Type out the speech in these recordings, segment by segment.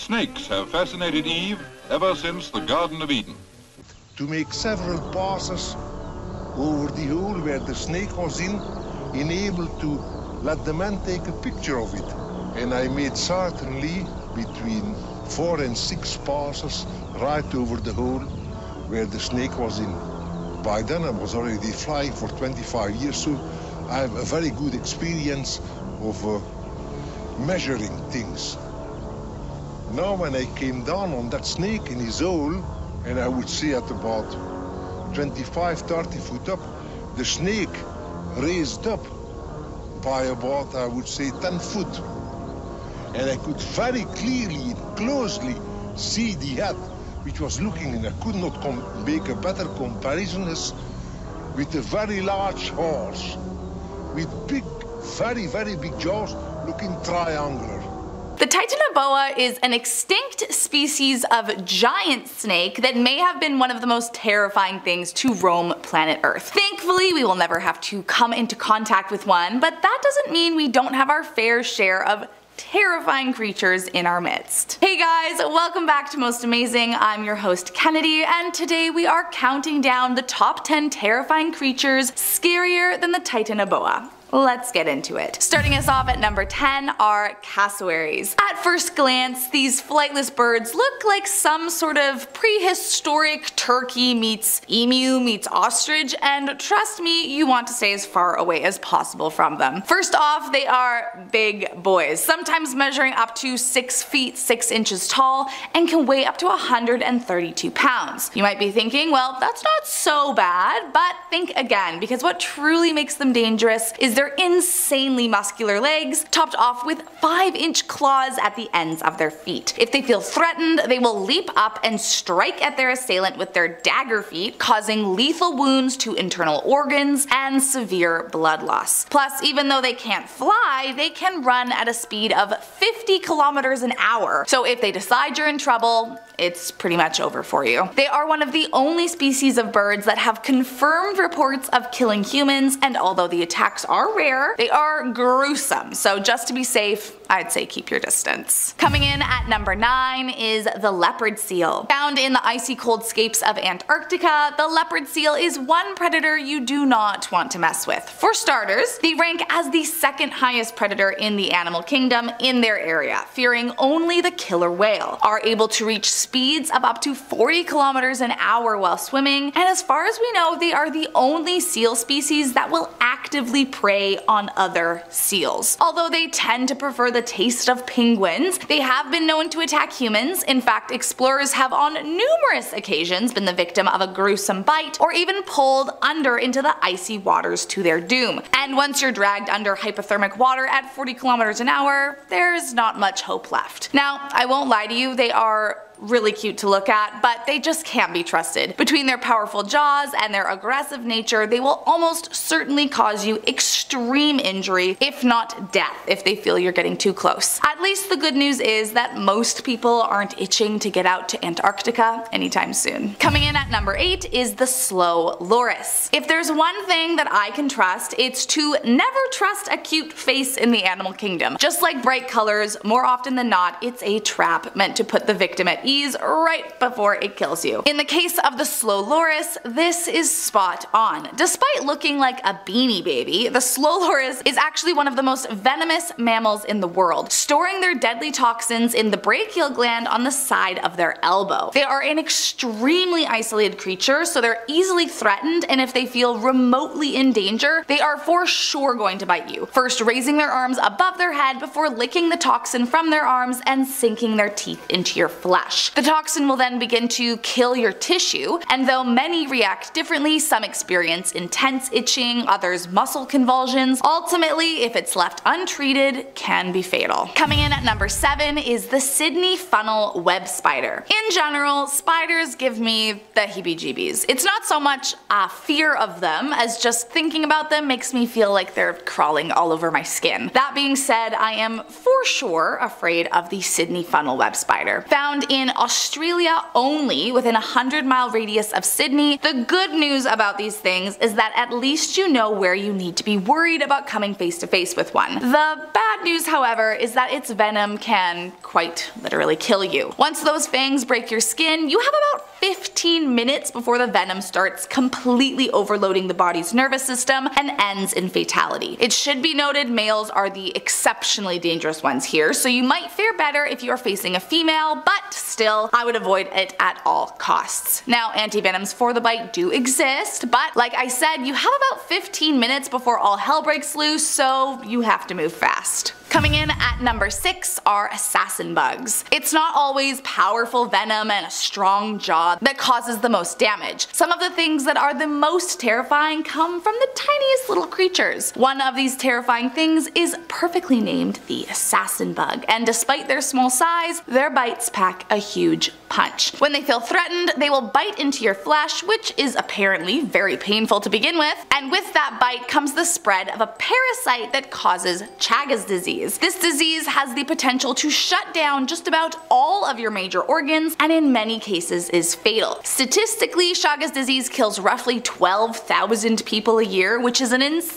Snakes have fascinated Eve ever since the Garden of Eden. To make several passes over the hole where the snake was in, enabled to let the man take a picture of it. And I made certainly between 4 and 6 passes right over the hole where the snake was in. By then I was already flying for 25 years, so I have a very good experience of measuring things. Now when I came down on that snake in his hole, and I would say at about 25, 30 foot up, the snake raised up by about, I would say, 10 foot. And I could very clearly, closely see the head, which was looking, and I could not make a better comparison as with a very large horse, with big, very, very big jaws, looking triangular. The Titanoboa is an extinct species of giant snake that may have been one of the most terrifying things to roam planet Earth. Thankfully, we will never have to come into contact with one, but that doesn't mean we don't have our fair share of terrifying creatures in our midst. Hey guys, welcome back to Most Amazing. I'm your host Kennedy, and today we are counting down the top 10 terrifying creatures scarier than the Titanoboa. Let's get into it. Starting us off at number 10 are cassowaries. At first glance, these flightless birds look like some sort of prehistoric turkey meets emu meets ostrich, and trust me, you want to stay as far away as possible from them. First off, they are big boys, sometimes measuring up to 6 feet 6 inches tall and can weigh up to 132 pounds. You might be thinking, well, that's not so bad, but think again, because what truly makes them dangerous is their insanely muscular legs, topped off with 5-inch claws at the ends of their feet. If they feel threatened, they will leap up and strike at their assailant with their dagger feet, causing lethal wounds to internal organs and severe blood loss. Plus, even though they can't fly, they can run at a speed of 50 kilometers an hour. So if they decide you're in trouble, it's pretty much over for you. They are one of the only species of birds that have confirmed reports of killing humans, and although the attacks are rare, they are gruesome, so just to be safe, I'd say keep your distance. Coming in at number 9 is the leopard seal. Found in the icy cold scapes of Antarctica, the leopard seal is one predator you do not want to mess with. For starters, they rank as the second highest predator in the animal kingdom in their area, fearing only the killer whale, are able to reach speeds of up to 40 kilometers an hour while swimming, and as far as we know, they are the only seal species that will actively prey on other seals. Although they tend to prefer the taste of penguins, they have been known to attack humans. In fact, explorers have on numerous occasions been the victim of a gruesome bite or even pulled under into the icy waters to their doom. And once you're dragged under hypothermic water at 40 kilometers an hour, there's not much hope left. Now, I won't lie to you, they are really cute to look at, but they just can't be trusted. Between their powerful jaws and their aggressive nature, they will almost certainly cause you extreme injury, if not death, if they feel you're getting too close. At least the good news is that most people aren't itching to get out to Antarctica anytime soon. Coming in at number 8 is the slow loris. If there's one thing that I can trust, it's to never trust a cute face in the animal kingdom. Just like bright colors, more often than not, it's a trap meant to put the victim at ease right before it kills you. In the case of the slow loris, this is spot on. Despite looking like a beanie baby, the slow loris is actually one of the most venomous mammals in the world, storing their deadly toxins in the brachial gland on the side of their elbow. They are an extremely isolated creature, so they're easily threatened, and if they feel remotely in danger, they are for sure going to bite you, first raising their arms above their head before licking the toxin from their arms and sinking their teeth into your flesh. The toxin will then begin to kill your tissue, and though many react differently, some experience intense itching, others muscle convulsions, ultimately, if it's left untreated, can be fatal. Coming in at number 7 is the Sydney funnel web spider. In general, spiders give me the heebie-jeebies. It's not so much a fear of them as just thinking about them makes me feel like they're crawling all over my skin. That being said, I am for sure afraid of the Sydney funnel web spider. Found in Australia only, within a 100-mile radius of Sydney, the good news about these things is that at least you know where you need to be worried about coming face to face with one. The bad bad news, however, is that its venom can quite literally kill you. Once those fangs break your skin, you have about 15 minutes before the venom starts completely overloading the body's nervous system and ends in fatality. It should be noted males are the exceptionally dangerous ones here, so you might fare better if you are facing a female, but still, I would avoid it at all costs. Now, antivenoms for the bite do exist, but like I said, you have about 15 minutes before all hell breaks loose, so you have to move fast. Coming in at number 6 are assassin bugs. It's not always powerful venom and a strong jaw that causes the most damage. Some of the things that are the most terrifying come from the tiniest little creatures. One of these terrifying things is perfectly named the assassin bug, and despite their small size, their bites pack a huge punch. When they feel threatened, they will bite into your flesh, which is apparently very painful to begin with, and with that bite comes the spread of a parasite that causes Chagas disease. This disease has the potential to shut down just about all of your major organs and in many cases is fatal. Statistically, Chagas disease kills roughly 12,000 people a year, which is an insanely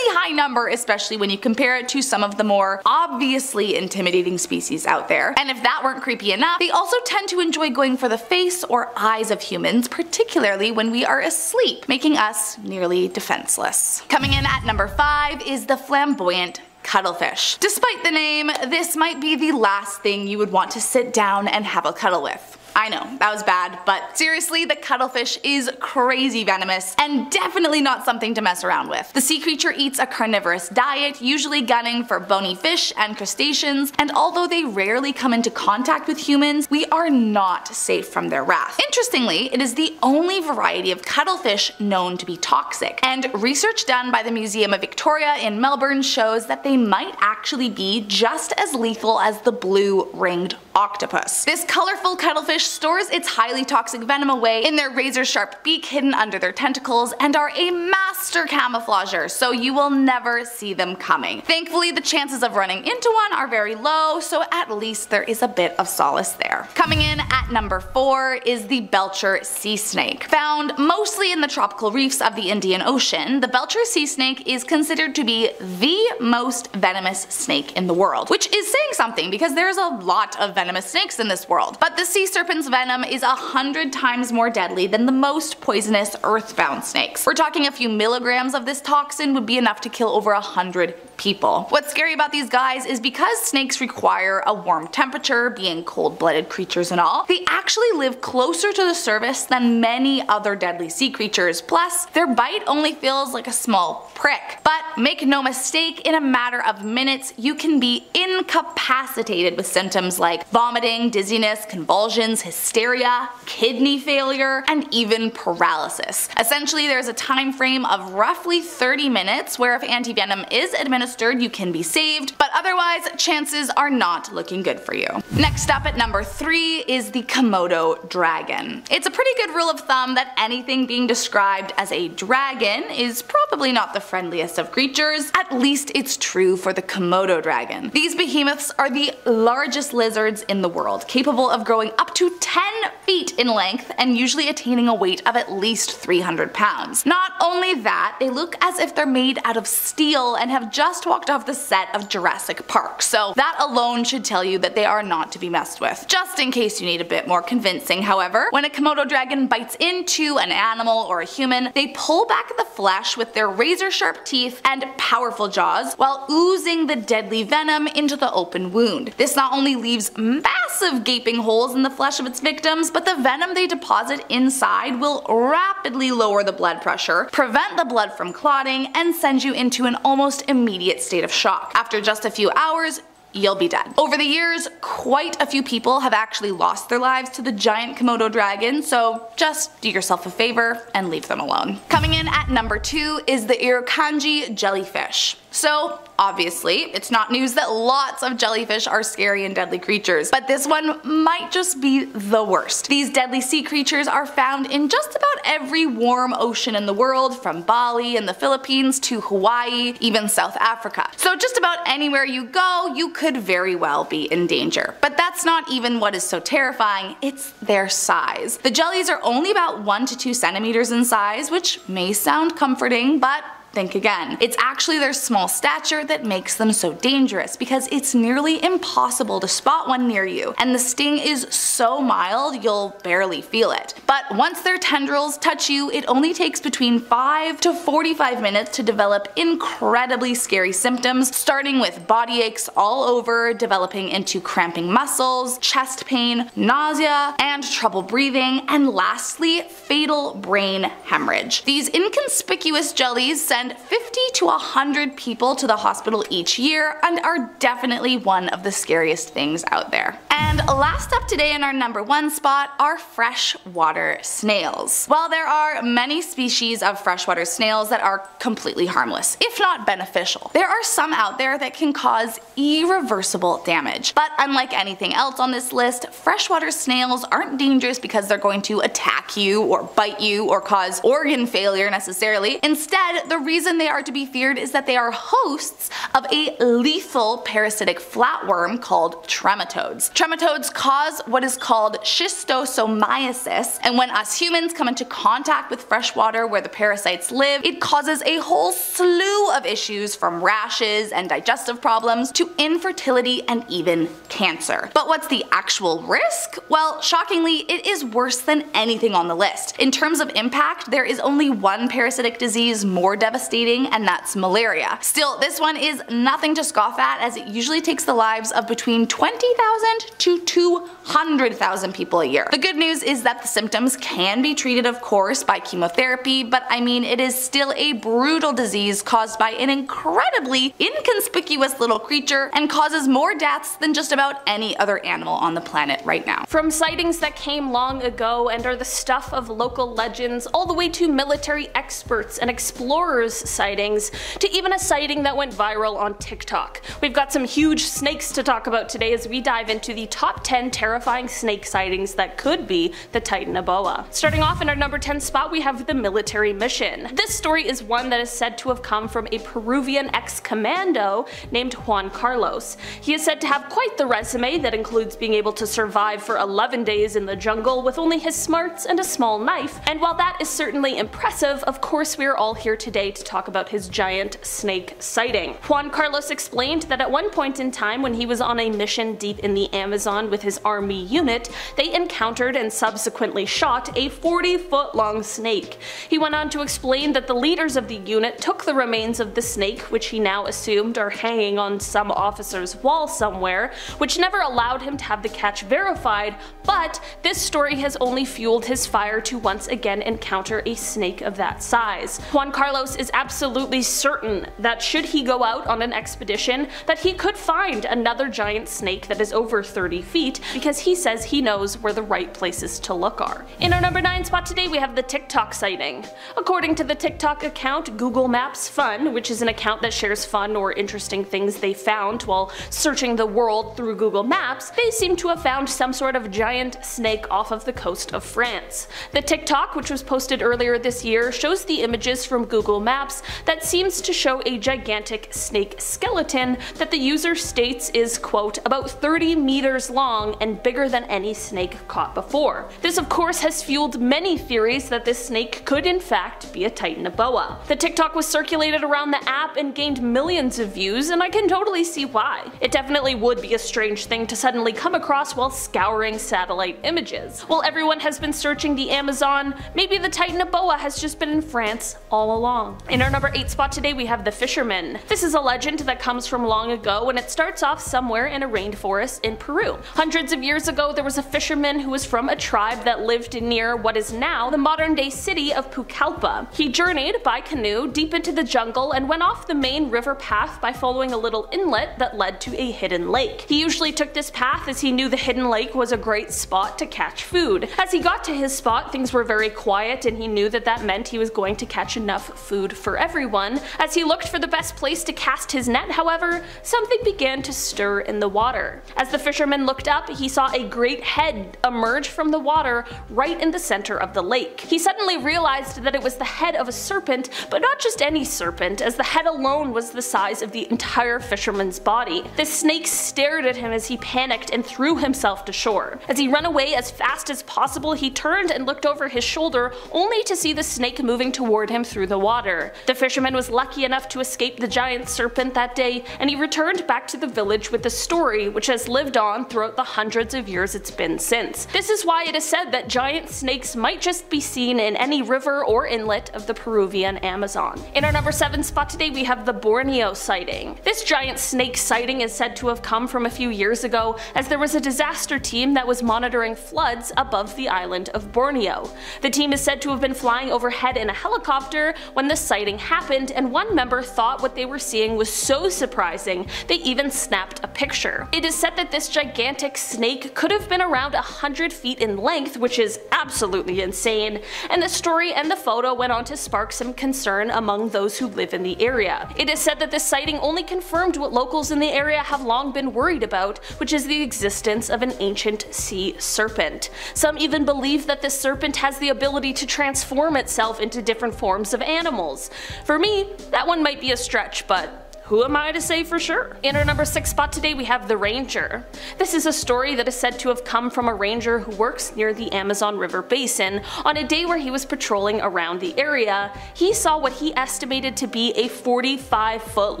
high number, especially when you compare it to some of the more obviously intimidating species out there. And if that weren't creepy enough, they also tend to enjoy going for the face or eyes of humans, particularly when we are asleep, making us nearly defenseless. Coming in at number 5 is the flamboyant cuttlefish. Despite the name, this might be the last thing you would want to sit down and have a cuddle with. I know, that was bad, but seriously, the cuttlefish is crazy venomous and definitely not something to mess around with. The sea creature eats a carnivorous diet, usually gunning for bony fish and crustaceans, and although they rarely come into contact with humans, we are not safe from their wrath. Interestingly, it is the only variety of cuttlefish known to be toxic, and research done by the Museum of Victoria in Melbourne shows that they might actually be just as lethal as the blue-ringed octopus. This colorful cuttlefish stores its highly toxic venom away in their razor-sharp beak hidden under their tentacles and are a master camouflager, so you will never see them coming. Thankfully, the chances of running into one are very low, so at least there is a bit of solace there. Coming in at number 4 is the Belcher sea snake. Found mostly in the tropical reefs of the Indian Ocean, the Belcher sea snake is considered to be the most venomous snake in the world, which is saying something because there's a lot of venomous snakes in this world. But the sea serpent's venom is 100 times more deadly than the most poisonous earthbound snakes. We're talking a few milligrams of this toxin would be enough to kill over 100 people. What's scary about these guys is because snakes require a warm temperature, being cold-blooded creatures and all, they actually live closer to the surface than many other deadly sea creatures, plus their bite only feels like a small prick. But make no mistake, in a matter of minutes you can be incapacitated with symptoms like vomiting, dizziness, convulsions, hysteria, kidney failure, and even paralysis. Essentially, there's a time frame of roughly 30 minutes where if antivenom is administered you can be saved, but otherwise chances are not looking good for you. Next up at number 3 is the Komodo dragon. It's a pretty good rule of thumb that anything being described as a dragon is probably not the friendliest of creatures. At least it's true for the Komodo dragon. These behemoths are the largest lizards in the world, capable of growing up to 10 feet in length and usually attaining a weight of at least 300 pounds. Not only that, they look as if they're made out of steel and have just walked off the set of Jurassic Park, so that alone should tell you that they are not to be messed with. Just in case you need a bit more convincing, however, when a Komodo dragon bites into an animal or a human, they pull back the flesh with their razor-sharp teeth and powerful jaws while oozing the deadly venom into the open wound. This not only leaves massive gaping holes in the flesh of its victims, but the venom they deposit inside will rapidly lower the blood pressure, prevent the blood from clotting, and send you into an almost immediate state of shock. After just a few hours, you'll be dead. Over the years, quite a few people have actually lost their lives to the giant Komodo dragon, so just do yourself a favor and leave them alone. Coming in at number 2 is the Irukandji jellyfish. So obviously, it's not news that lots of jellyfish are scary and deadly creatures, but this one might just be the worst. These deadly sea creatures are found in just about every warm ocean in the world, from Bali and the Philippines to Hawaii, even South Africa. So just about anywhere you go, you could very well be in danger. But that's not even what is so terrifying, it's their size. The jellies are only about 1 to 2 centimeters in size, which may sound comforting, but think again. It's actually their small stature that makes them so dangerous, because it's nearly impossible to spot one near you, and the sting is so mild you'll barely feel it. But once their tendrils touch you, it only takes between 5 to 45 minutes to develop incredibly scary symptoms, starting with body aches all over, developing into cramping muscles, chest pain, nausea, and trouble breathing, and lastly, fatal brain hemorrhage. These inconspicuous jellies send 50 to 100 people to the hospital each year and are definitely one of the scariest things out there. And last up today in our number 1 spot are freshwater snails. While there are many species of freshwater snails that are completely harmless, if not beneficial, there are some out there that can cause irreversible damage. But unlike anything else on this list, freshwater snails aren't dangerous because they're going to attack you or bite you or cause organ failure necessarily. Instead, the reason they are to be feared is that they are hosts of a lethal parasitic flatworm called trematodes. Trematodes cause what is called schistosomiasis, and when us humans come into contact with fresh water where the parasites live, it causes a whole slew of issues, from rashes and digestive problems to infertility and even cancer. But what's the actual risk? Well, shockingly, it is worse than anything on the list. In terms of impact, there is only one parasitic disease more devastating, and that's malaria. Still, this one is nothing to scoff at, as it usually takes the lives of between 20,000 to 200,000 people a year. The good news is that the symptoms can be treated, of course, by chemotherapy, but I mean, it is still a brutal disease caused by an incredibly inconspicuous little creature and causes more deaths than just about any other animal on the planet right now. From sightings that came long ago and are the stuff of local legends, all the way to military experts and explorers' sightings, to even a sighting that went viral on TikTok. We've got some huge snakes to talk about today as we dive into the top 10 terrifying snake sightings that could be the Titanoboa. Starting off in our number 10 spot, we have the military mission. This story is one that is said to have come from a Peruvian ex-commando named Juan Carlos. He is said to have quite the resume that includes being able to survive for 11 days in the jungle with only his smarts and a small knife, and while that is certainly impressive, of course we are all here today to talk about his giant snake sighting. Juan Carlos explained that at one point in time when he was on a mission deep in the Amazon with his army unit, they encountered and subsequently shot a 40-foot long snake. He went on to explain that the leaders of the unit took the remains of the snake, which he now assumed are hanging on some officer's wall somewhere, which never allowed him to have the catch verified, but this story has only fueled his fire to once again encounter a snake of that size. Juan Carlos is absolutely certain that should he go out on an expedition, that he could find another giant snake that is over 30 feet, because he says he knows where the right places to look are. In our number 9 spot today, we have the TikTok sighting. According to the TikTok account Google Maps Fun, which is an account that shares fun or interesting things they found while searching the world through Google Maps, they seem to have found some sort of giant snake off of the coast of France. The TikTok, which was posted earlier this year, shows the images from Google Maps that seems to show a gigantic snake skeleton that the user states is, quote, about 30 meters long and bigger than any snake caught before. This of course has fueled many theories that this snake could in fact be a Titanoboa. The TikTok was circulated around the app and gained millions of views, and I can totally see why. It definitely would be a strange thing to suddenly come across while scouring satellite images. While everyone has been searching the Amazon, maybe the Titanoboa has just been in France all along. In our number 8 spot today, we have the fisherman. This is a legend that comes from long ago, and it starts off somewhere in a rainforest in Peru. Hundreds of years ago, there was a fisherman who was from a tribe that lived near what is now the modern-day city of Pucallpa. He journeyed by canoe deep into the jungle and went off the main river path by following a little inlet that led to a hidden lake. He usually took this path as he knew the hidden lake was a great spot to catch food. As he got to his spot, things were very quiet, and he knew that that meant he was going to catch enough food for everyone. As he looked for the best place to cast his net, however, something began to stir in the water. As the fisherman looked looked up, he saw a great head emerge from the water right in the center of the lake. He suddenly realized that it was the head of a serpent, but not just any serpent, as the head alone was the size of the entire fisherman's body. The snake stared at him as he panicked and threw himself to shore. As he ran away as fast as possible, he turned and looked over his shoulder, only to see the snake moving toward him through the water. The fisherman was lucky enough to escape the giant serpent that day, and he returned back to the village with the story, which has lived on throughout the hundreds of years it's been since. This is why it is said that giant snakes might just be seen in any river or inlet of the Peruvian Amazon. In our number 7 spot today, we have the Borneo sighting. This giant snake sighting is said to have come from a few years ago, as there was a disaster team that was monitoring floods above the island of Borneo. The team is said to have been flying overhead in a helicopter when the sighting happened, and one member thought what they were seeing was so surprising they even snapped a picture. It is said that this gigantic snake could have been around 100 feet in length, which is absolutely insane, and the story and the photo went on to spark some concern among those who live in the area. It is said that this sighting only confirmed what locals in the area have long been worried about, which is the existence of an ancient sea serpent. Some even believe that this serpent has the ability to transform itself into different forms of animals. For me, that one might be a stretch, but who am I to say for sure? In our number 6 spot today, we have the Ranger. This is a story that is said to have come from a ranger who works near the Amazon River basin. On a day where he was patrolling around the area, he saw what he estimated to be a 45-foot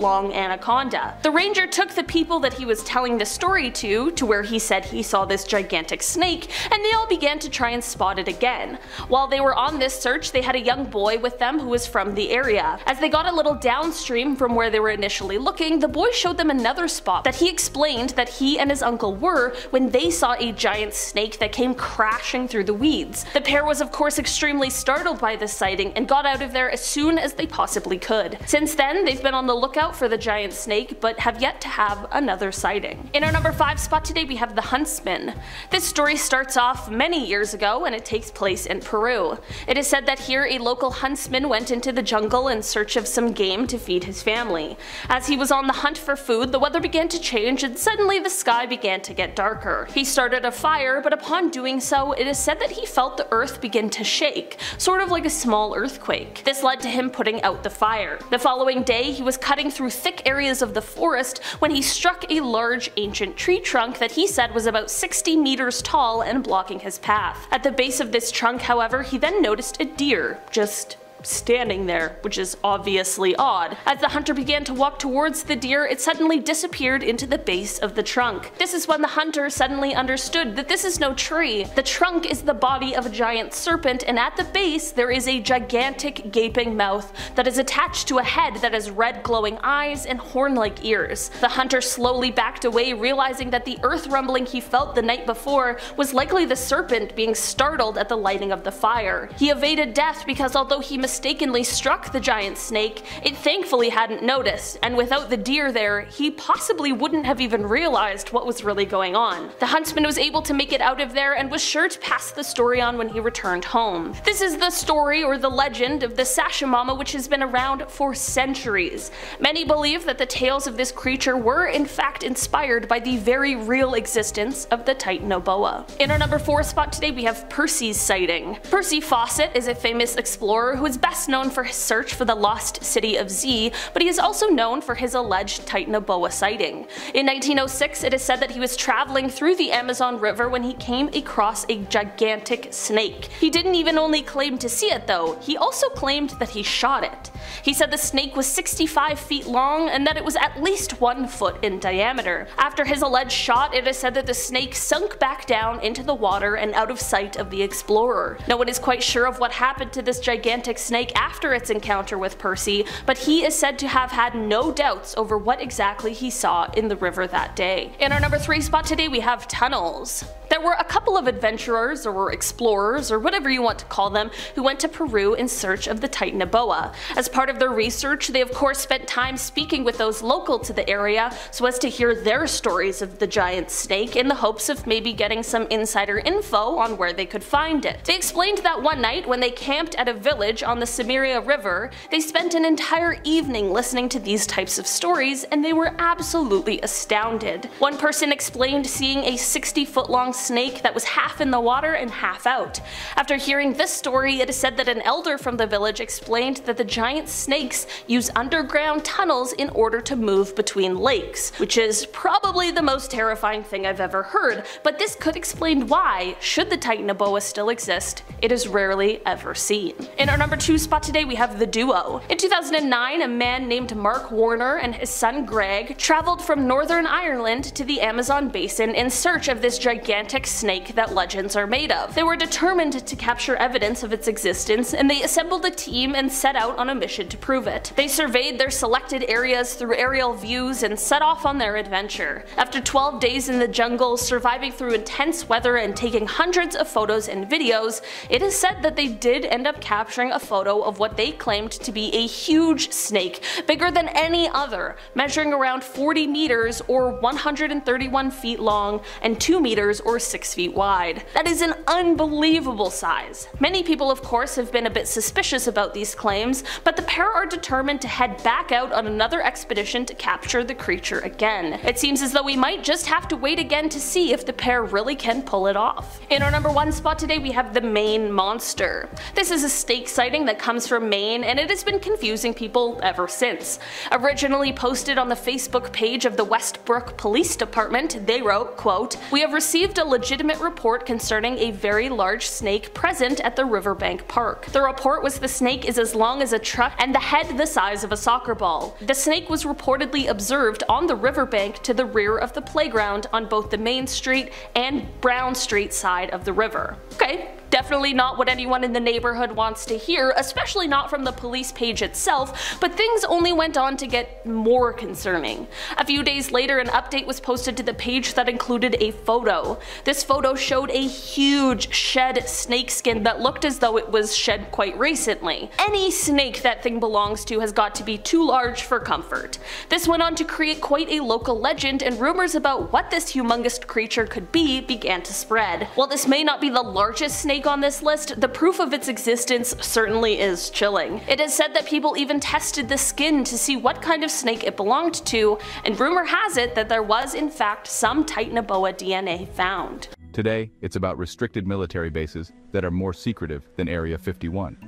long anaconda. The ranger took the people that he was telling the story to where he said he saw this gigantic snake, and they all began to try and spot it again. While they were on this search, they had a young boy with them who was from the area. As they got a little downstream from where they were initially looking, the boy showed them another spot that he explained that he and his uncle were when they saw a giant snake that came crashing through the weeds. The pair was of course extremely startled by this sighting and got out of there as soon as they possibly could. Since then, they've been on the lookout for the giant snake, but have yet to have another sighting. In our number 5 spot today, we have the Huntsman. This story starts off many years ago and it takes place in Peru. It is said that here a local huntsman went into the jungle in search of some game to feed his family. As he was on the hunt for food, the weather began to change and suddenly the sky began to get darker. He started a fire, but upon doing so, it is said that he felt the earth begin to shake, sort of like a small earthquake. This led to him putting out the fire. The following day, he was cutting through thick areas of the forest when he struck a large ancient tree trunk that he said was about 60 meters tall and blocking his path. At the base of this trunk, however, he then noticed a deer just standing there, which is obviously odd. As the hunter began to walk towards the deer, it suddenly disappeared into the base of the trunk. This is when the hunter suddenly understood that this is no tree. The trunk is the body of a giant serpent, and at the base there is a gigantic gaping mouth that is attached to a head that has red glowing eyes and horn-like ears. The hunter slowly backed away, realizing that the earth rumbling he felt the night before was likely the serpent being startled at the lighting of the fire. He evaded death because although he mistakenly struck the giant snake, it thankfully hadn't noticed, and without the deer there, he possibly wouldn't have even realized what was really going on. The huntsman was able to make it out of there and was sure to pass the story on when he returned home. This is the story or the legend of the Sashamama, which has been around for centuries. Many believe that the tales of this creature were in fact inspired by the very real existence of the Titanoboa. In our number 4 spot today, we have Percy's sighting. Percy Fawcett is a famous explorer who is best known for his search for the lost city of Z, but he is also known for his alleged Titanoboa sighting. In 1906, it is said that he was traveling through the Amazon River when he came across a gigantic snake. He didn't even only claim to see it though, he also claimed that he shot it. He said the snake was 65 feet long and that it was at least 1 foot in diameter. After his alleged shot, it is said that the snake sunk back down into the water and out of sight of the explorer. No one is quite sure of what happened to this gigantic snake after its encounter with Percy, but he is said to have had no doubts over what exactly he saw in the river that day. In our number 3 spot today, we have tunnels. There were a couple of adventurers or explorers or whatever you want to call them who went to Peru in search of the Titanoboa. As part of their research, they of course spent time speaking with those local to the area so as to hear their stories of the giant snake in the hopes of maybe getting some insider info on where they could find it. They explained that one night when they camped at a village on the Samaria River, they spent an entire evening listening to these types of stories and they were absolutely astounded. One person explained seeing a 60-foot-long snake that was half in the water and half out. After hearing this story, it is said that an elder from the village explained that the giant snakes use underground tunnels in order to move between lakes, which is probably the most terrifying thing I've ever heard, but this could explain why, should the Titanoboa still exist, it is rarely ever seen. In our number 2 spot today we have the duo. In 2009, a man named Mark Warner and his son Greg traveled from Northern Ireland to the Amazon basin in search of this gigantic snake that legends are made of. They were determined to capture evidence of its existence, and they assembled a team and set out on a mission to prove it. They surveyed their selected areas through aerial views and set off on their adventure. After 12 days in the jungle, surviving through intense weather and taking hundreds of photos and videos, it is said that they did end up capturing a photo of what they claimed to be a huge snake, bigger than any other, measuring around 40 meters or 131 feet long and 2 meters or 6 feet wide. That is an unbelievable size. Many people of course have been a bit suspicious about these claims, but the pair are determined to head back out on another expedition to capture the creature again. It seems as though we might just have to wait again to see if the pair really can pull it off. In our number 1 spot today we have the Maine monster. This is a snake sighting that comes from Maine, and it has been confusing people ever since. Originally posted on the Facebook page of the Westbrook Police Department, they wrote, quote, "We have received a legitimate report concerning a very large snake present at the Riverbank Park. The report was the snake is as long as a truck and the head the size of a soccer ball. The snake was reportedly observed on the riverbank to the rear of the playground on both the Main Street and Brown Street side of the river." Okay. Definitely not what anyone in the neighborhood wants to hear, especially not from the police page itself, but things only went on to get more concerning. A few days later, an update was posted to the page that included a photo. This photo showed a huge shed snakeskin that looked as though it was shed quite recently. Any snake that thing belongs to has got to be too large for comfort. This went on to create quite a local legend, and rumors about what this humongous creature could be began to spread. While this may not be the largest snake on this list, the proof of its existence certainly is chilling. It is said that people even tested the skin to see what kind of snake it belonged to, and rumor has it that there was in fact some Titanoboa DNA found. Today, it's about restricted military bases that are more secretive than Area 51.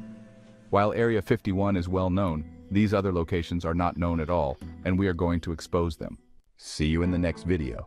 While Area 51 is well known, these other locations are not known at all, and we are going to expose them. See you in the next video.